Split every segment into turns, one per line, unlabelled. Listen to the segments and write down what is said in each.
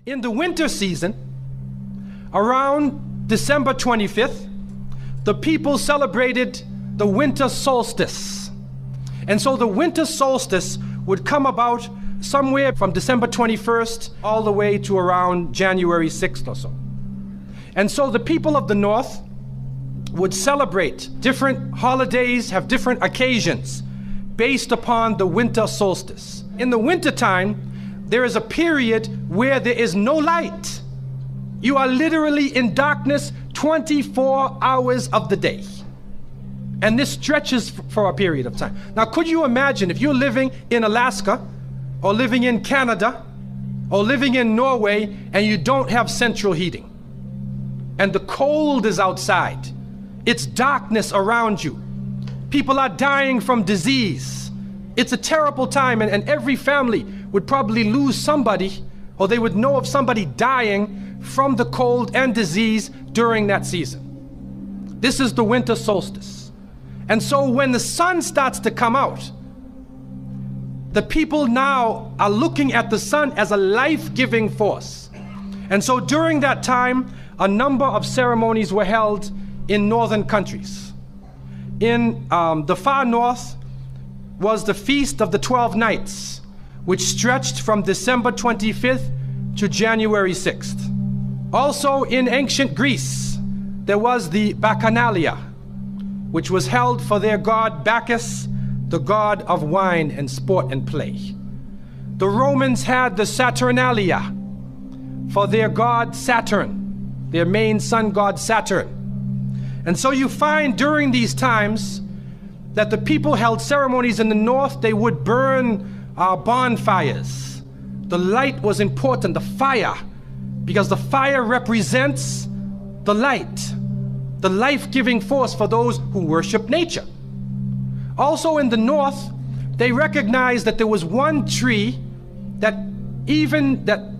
In the winter season, around December 25th, the people celebrated the winter solstice. And so the winter solstice would come about somewhere from December 21st all the way to around January 6th or so. And so the people of the North would celebrate different holidays, have different occasions based upon the winter solstice. In the wintertime, there is a period where there is no light. You are literally in darkness 24 hours of the day. And this stretches for a period of time. Now, could you imagine if you're living in Alaska or living in Canada or living in Norway and you don't have central heating and the cold is outside, it's darkness around you. People are dying from disease. It's a terrible time, and every family would probably lose somebody, or they would know of somebody dying from the cold and disease during that season. This is the winter solstice. And so when the sun starts to come out, the people now are looking at the sun as a life-giving force. And so during that time, a number of ceremonies were held in northern countries. In the far north was the Feast of the 12 Nights, which stretched from December 25th to January 6th. Also in ancient Greece, there was the Bacchanalia, which was held for their god Bacchus, the god of wine and sport and play. The Romans had the Saturnalia for their god Saturn, their main sun god Saturn. And so you find during these times that the people held ceremonies in the north. They would burn bonfires. The light was important, the fire, because the fire represents the light, the life-giving force for those who worship nature. Also in the north, they recognized that there was one tree that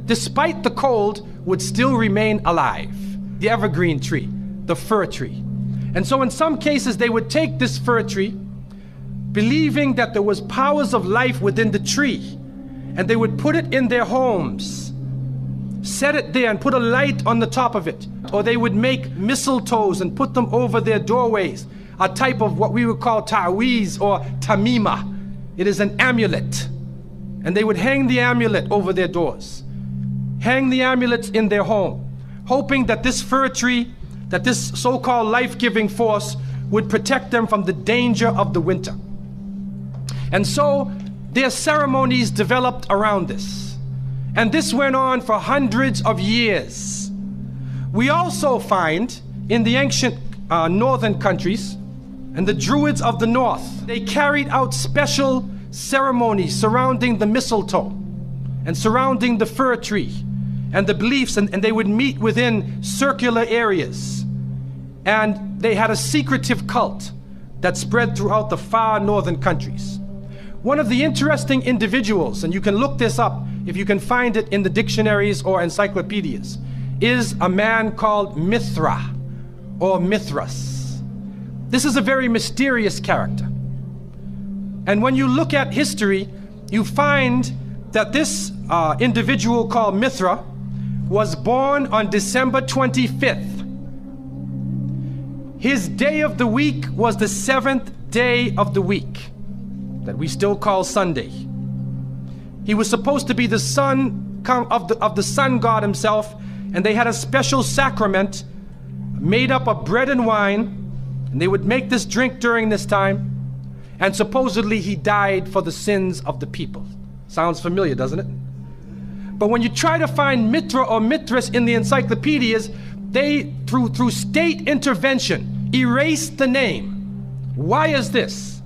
despite the cold would still remain alive, the evergreen tree, the fir tree. And so in some cases they would take this fir tree, believing that there was powers of life within the tree, and they would put it in their homes, set it there and put a light on the top of it. Or they would make mistletoes and put them over their doorways, a type of what we would call ta'weez or tamima. It is an amulet. And they would hang the amulet over their doors, hang the amulets in their home, hoping that this fir tree, that this so-called life-giving force would protect them from the danger of the winter. And so their ceremonies developed around this. And this went on for hundreds of years. We also find in the ancient northern countries, and the Druids of the north, they carried out special ceremonies surrounding the mistletoe and surrounding the fir tree and the beliefs, and they would meet within circular areas. And they had a secretive cult that spread throughout the far northern countries. One of the interesting individuals, and you can look this up if you can find it in the dictionaries or encyclopedias, is a man called Mithra or Mithras. This is a very mysterious character. And when you look at history, you find that this individual called Mithra was born on December 25th. His day of the week was the 7th day of the week, that we still call Sunday. He was supposed to be the son of the sun god himself, and they had a special sacrament made up of bread and wine, and they would make this drink during this time, and supposedly he died for the sins of the people. Sounds familiar, doesn't it? But when you try to find Mithra or Mithras in the encyclopedias, they, through state intervention, erased the name. Why is this?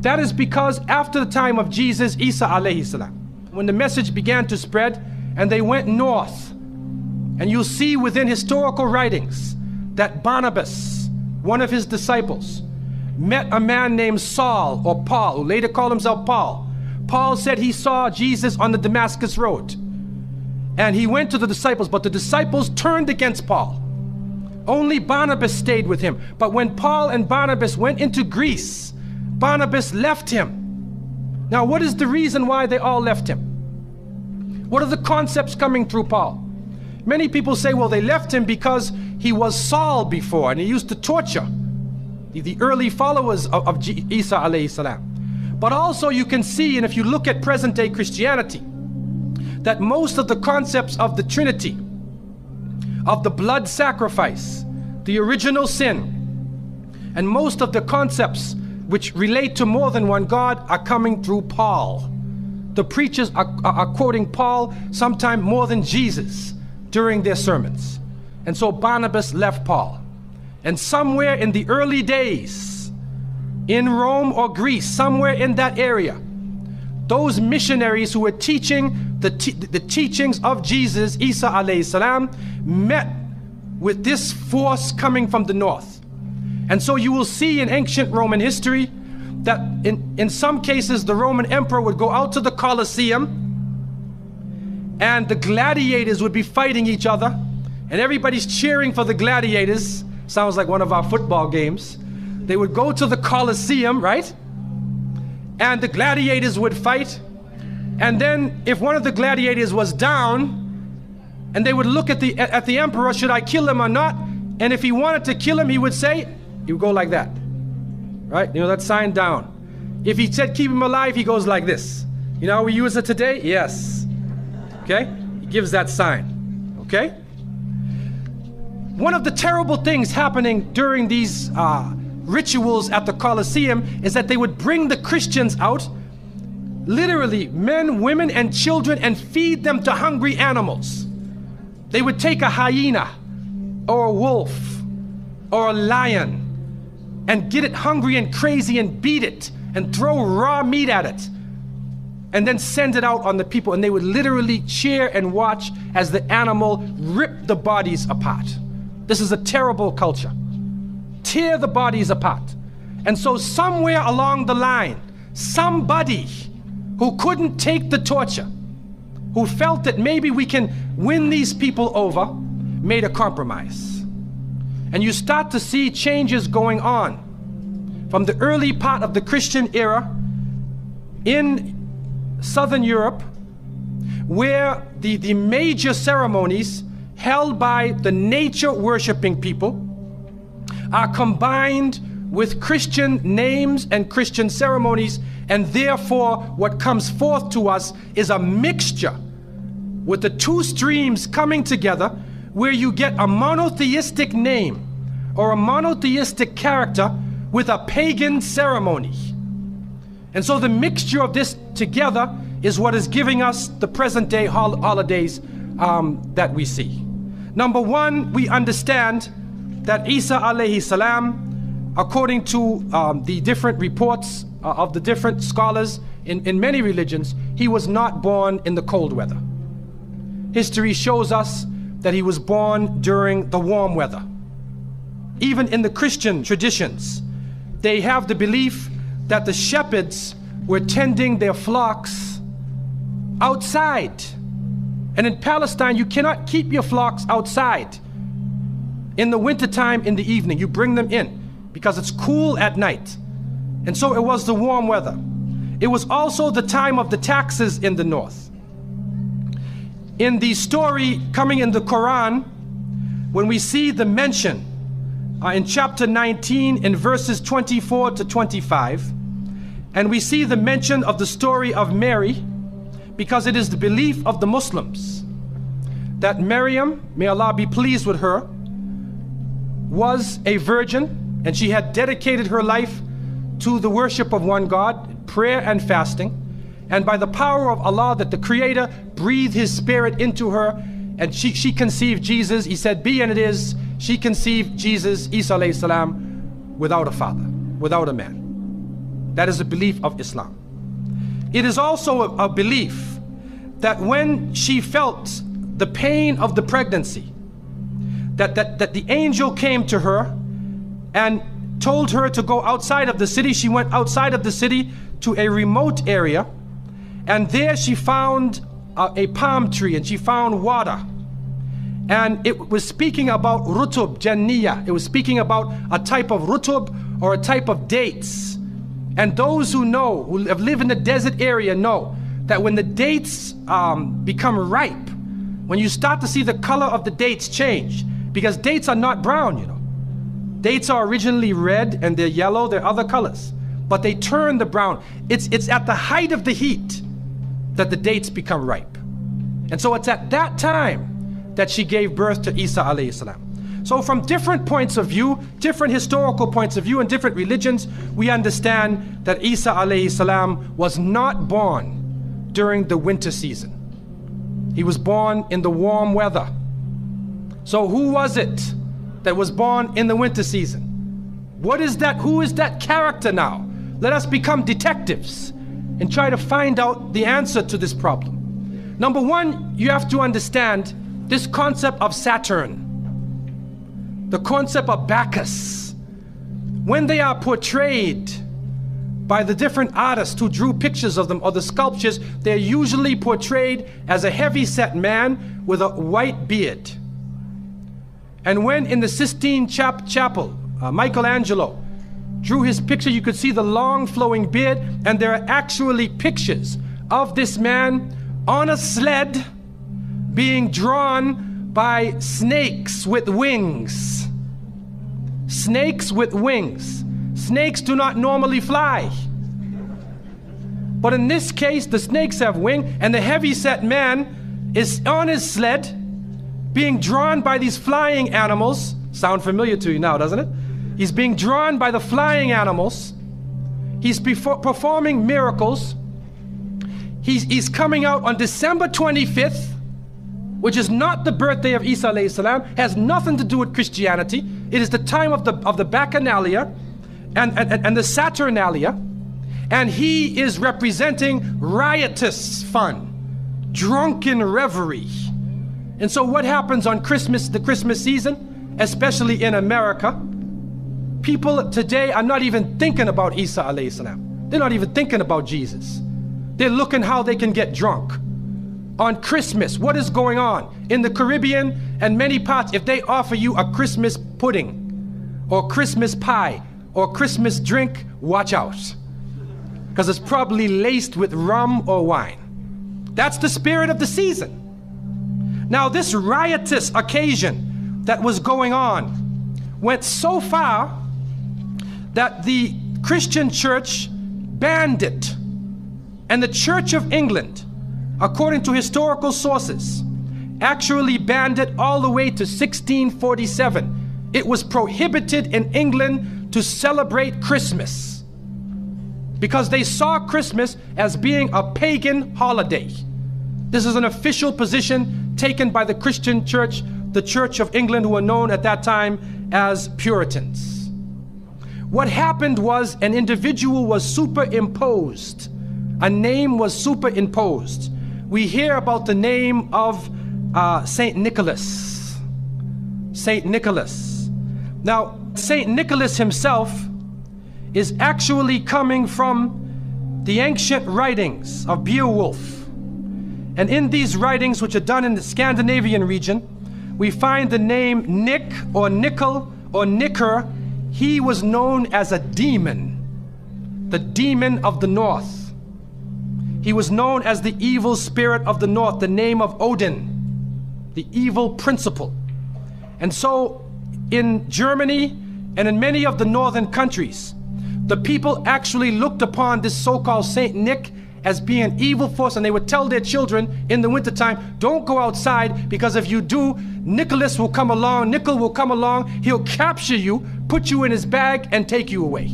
That is because after the time of Jesus, Isa alayhi salam, when the message began to spread and they went north, and you'll see within historical writings that Barnabas, one of his disciples, met a man named Saul or Paul, who later called himself Paul. Paul said he saw Jesus on the Damascus road, and he went to the disciples, but the disciples turned against Paul. Only Barnabas stayed with him. But when Paul and Barnabas went into Greece, Barnabas left him. Now, what is the reason why they all left him? What are the concepts coming through Paul? Many people say, well, they left him because he was Saul before and he used to torture the early followers of Isa alayhi salam. But also you can see, and if you look at present day Christianity, that most of the concepts of the Trinity, of the blood sacrifice, the original sin, and most of the concepts which relate to more than one God are coming through Paul. The preachers are quoting Paul sometime more than Jesus during their sermons. And so Barnabas left Paul. And somewhere in the early days, in Rome or Greece, somewhere in that area, those missionaries who were teaching the teachings of Jesus, Isa alayhi salam, met with this force coming from the north. And so you will see in ancient Roman history that in some cases the Roman emperor would go out to the Colosseum and the gladiators would be fighting each other and everybody's cheering for the gladiators. Sounds like one of our football games. They would go to the Colosseum, right? And the gladiators would fight. And then if one of the gladiators was down, and they would look at the emperor, should I kill him or not? And if he wanted to kill him, he would say, he would go like that, right? You know, that sign down. If he said keep him alive, he goes like this. You know how we use it today? Yes. Okay? He gives that sign. Okay? One of the terrible things happening during these rituals at the Colosseum is that they would bring the Christians out, literally men, women, and children, and feed them to hungry animals. They would take a hyena or a wolf or a lion and get it hungry and crazy and beat it and throw raw meat at it and then send it out on the people, and they would literally cheer and watch as the animal ripped the bodies apart. This is a terrible culture. Tear the bodies apart. And so somewhere along the line, somebody who couldn't take the torture, who felt that maybe we can win these people over, made a compromise. And you start to see changes going on from the early part of the Christian era in Southern Europe, where the major ceremonies held by the nature worshiping people are combined with Christian names and Christian ceremonies, and therefore what comes forth to us is a mixture with the two streams coming together, where you get a monotheistic name or a monotheistic character with a pagan ceremony. And so the mixture of this together is what is giving us the present day holidays that we see. Number one, we understand that Isa alayhi salam, according to the different reports of the different scholars in many religions, he was not born in the cold weather. History shows us that he was born during the warm weather. Even in the Christian traditions, they have the belief that the shepherds were tending their flocks outside. And in Palestine, you cannot keep your flocks outside in the wintertime in the evening. You bring them in because it's cool at night. And so it was the warm weather. It was also the time of the taxes in the north. In the story coming in the Quran, when we see the mention in chapter 19 in verses 24 to 25, and we see the mention of the story of Mary, because it is the belief of the Muslims that Maryam, may Allah be pleased with her, was a virgin, and she had dedicated her life to the worship of one God, prayer and fasting. And by the power of Allah, that the Creator breathed His Spirit into her, and she conceived Jesus. He said, be, and it is. She conceived Jesus, Isa alayhi salam, without a father, without a man. That is a belief of Islam. It is also a belief that when she felt the pain of the pregnancy, that the angel came to her and told her to go outside of the city. She went outside of the city to a remote area, and there she found a palm tree, and she found water. And it was speaking about rutub, janniya. It was speaking about a type of rutub, or a type of dates. And those who know, who have lived in the desert area, know that when the dates become ripe, when you start to see the color of the dates change, because dates are not brown, you know. Dates are originally red and they're yellow, they're other colors, but they turn the brown. It's at the height of the heat that the dates become ripe. And so it's at that time that she gave birth to Isa alayhi salam. So from different points of view, different historical points of view and different religions, we understand that Isa alayhi salam was not born during the winter season. He was born in the warm weather. So who was it that was born in the winter season? What is that? Who is that character now? Let us become detectives and try to find out the answer to this problem. Number one, you have to understand this concept of Saturn, the concept of Bacchus. When they are portrayed by the different artists who drew pictures of them or the sculptures, they're usually portrayed as a heavy-set man with a white beard. And when in the Sistine Chapel, Michelangelo drew his picture, you could see the long flowing beard, and there are actually pictures of this man on a sled being drawn by snakes with wings. Snakes with wings. Snakes do not normally fly. But in this case, the snakes have wings, and the heavy-set man is on his sled being drawn by these flying animals. Sound familiar to you now, doesn't it? He's being drawn by the flying animals. He's performing miracles. He's coming out on December 25th, which is not the birthday of Isa alayhi salam, has nothing to do with Christianity. It is the time of the Bacchanalia and the Saturnalia, and he is representing riotous fun, drunken revelry. And so what happens on Christmas, the Christmas season, especially in America, people today are not even thinking about Isa alayhi salam. They're not even thinking about Jesus. They're looking how they can get drunk. On Christmas, what is going on? In the Caribbean and many parts, if they offer you a Christmas pudding or Christmas pie or Christmas drink, watch out. Because it's probably laced with rum or wine. That's the spirit of the season. Now, this riotous occasion that was going on went so far that the Christian church banned it. And the Church of England, according to historical sources, actually banned it all the way to 1647. It was prohibited in England to celebrate Christmas because they saw Christmas as being a pagan holiday. This is an official position taken by the Christian church, the Church of England, who were known at that time as Puritans. What happened was an individual was superimposed. A name was superimposed. We hear about the name of Saint Nicholas. Saint Nicholas. Now, Saint Nicholas himself is actually coming from the ancient writings of Beowulf. And in these writings, which are done in the Scandinavian region, we find the name Nick or Nickel or Nicker. He was known as a demon, the demon of the north. He was known as the evil spirit of the north, the name of Odin, the evil principle. And so in Germany and in many of the northern countries, the people actually looked upon this so-called Saint Nick as being an evil force, and they would tell their children in the wintertime, don't go outside, because if you do, Nicholas will come along, Nickel will come along, he'll capture you, put you in his bag, and take you away.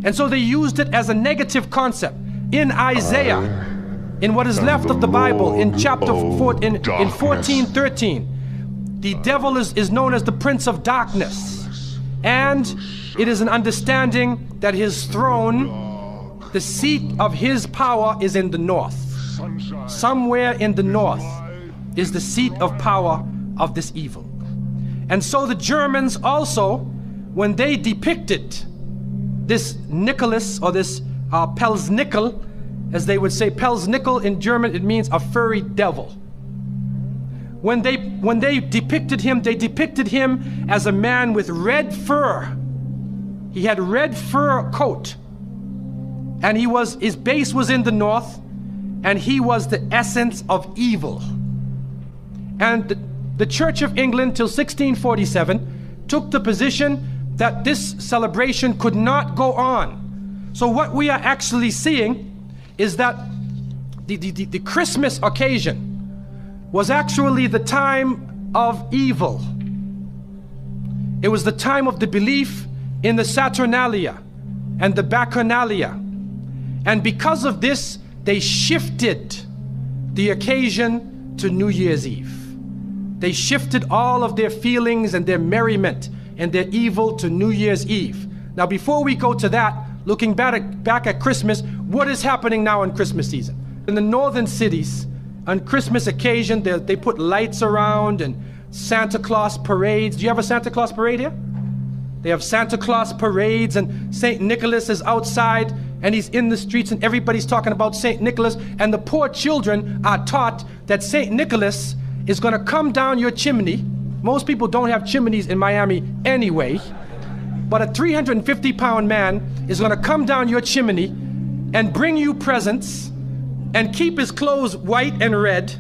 And so they used it as a negative concept. In Isaiah, in what is left of the Bible, in chapter 4, in 14:13, the devil is known as the prince of darkness. And it is an understanding that his throne, the seat of his power, is in the north. Somewhere in the north is the seat of power of this evil. And so the Germans also, when they depicted this Nicholas, or this Pelsnickel, as they would say, Pelsnickel in German, it means a furry devil. When they depicted him, they depicted him as a man with red fur. He had red fur coat, and his base was in the north, and he was the essence of evil. And the Church of England till 1647 took the position that this celebration could not go on. So what we are actually seeing is that the Christmas occasion was actually the time of evil. It was the time of the belief in the Saturnalia and the Bacchanalia. And because of this, they shifted the occasion to New Year's Eve. They shifted all of their feelings and their merriment and their evil to New Year's Eve. Now, before we go to that, looking back at Christmas, what is happening now in Christmas season? In the northern cities, on Christmas occasion, they put lights around and Santa Claus parades. Do you have a Santa Claus parade here? They have Santa Claus parades, and St. Nicholas is outside and he's in the streets and everybody's talking about St. Nicholas, and the poor children are taught that St. Nicholas is going to come down your chimney. Most people don't have chimneys in Miami anyway, but a 350-pound man is going to come down your chimney and bring you presents and keep his clothes white and red,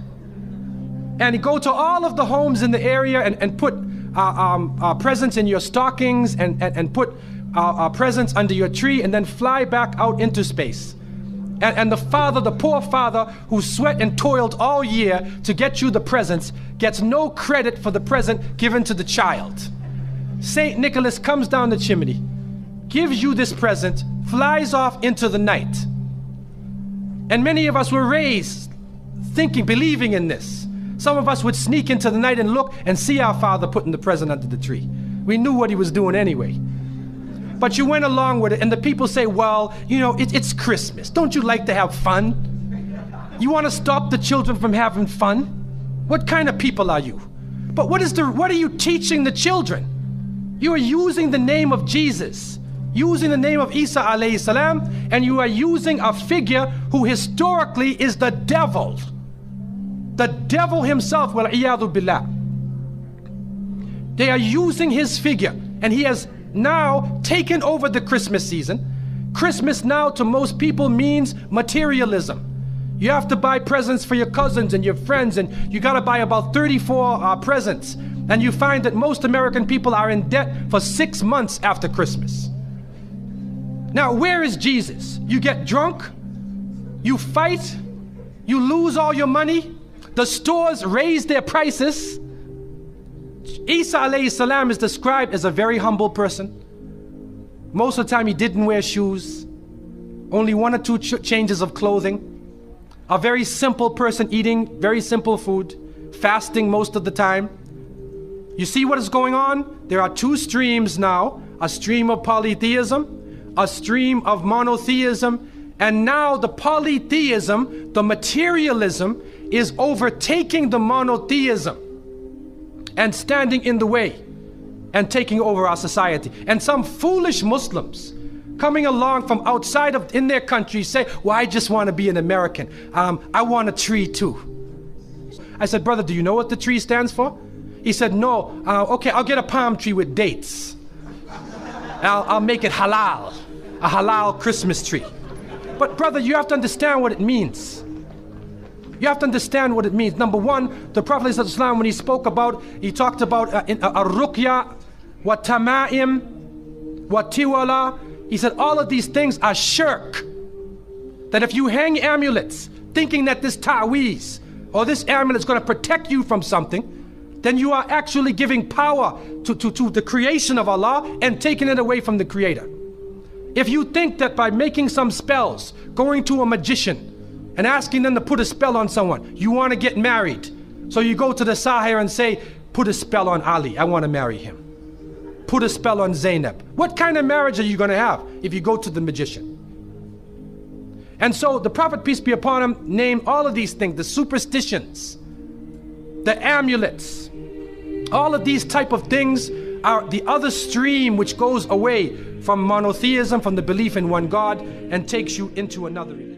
and he go to all of the homes in the area and put presents in your stockings and put presents under your tree, and then fly back out into space. And the father, the poor father who sweat and toiled all year to get you the presents, gets no credit for the present given to the child. St. Nicholas comes down the chimney, gives you this present, flies off into the night. And many of us were raised thinking, believing in this. Some of us would sneak into the night and look and see our father putting the present under the tree. We knew what he was doing anyway. But you went along with it, and the people say, well, you know, it's Christmas. Don't you like to have fun? You want to stop the children from having fun? What kind of people are you? But what are you teaching the children? You are using the name of Jesus, using the name of Isa alayhi salam, and you are using a figure who historically is the devil. The devil himself, wal-iyadhu billah. They are using his figure, and he has now taken over the Christmas season. Christmas now to most people means materialism. You have to buy presents for your cousins and your friends, and you got to buy about 34 presents. And you find that most American people are in debt for 6 months after Christmas. Now, where is Jesus? You get drunk, you fight, you lose all your money, the stores raise their prices. Isa alayhi salam is described as a very humble person. Most of the time he didn't wear shoes, only 1 or 2 changes of clothing. A very simple person, eating very simple food, fasting most of the time. You see what is going on? There are 2 streams now, a stream of polytheism, a stream of monotheism, and now the polytheism, the materialism, is overtaking the monotheism and standing in the way and taking over our society. And some foolish Muslims coming along from outside of in their country say, well, I just want to be an American. I want a tree too. I said, brother, do you know what the tree stands for? He said, no. Okay, I'll get a palm tree with dates. I'll make it halal, a halal Christmas tree. But brother, you have to understand what it means. You have to understand what it means. Number one, the Prophet ﷺ, when he spoke about, he talked about ar-ruqya, wa tama'im, wa tiwala. He said all of these things are shirk. That if you hang amulets thinking that this ta'weez or this amulet is going to protect you from something, then you are actually giving power to the creation of Allah and taking it away from the Creator. If you think that by making some spells, going to a magician and asking them to put a spell on someone, you want to get married, so you go to the Sahir and say, put a spell on Ali, I want to marry him. Put a spell on Zainab. What kind of marriage are you going to have if you go to the magician? And so the Prophet, peace be upon him, named all of these things, the superstitions, the amulets, all of these type of things are the other stream which goes away from monotheism, from the belief in one God, and takes you into another religion.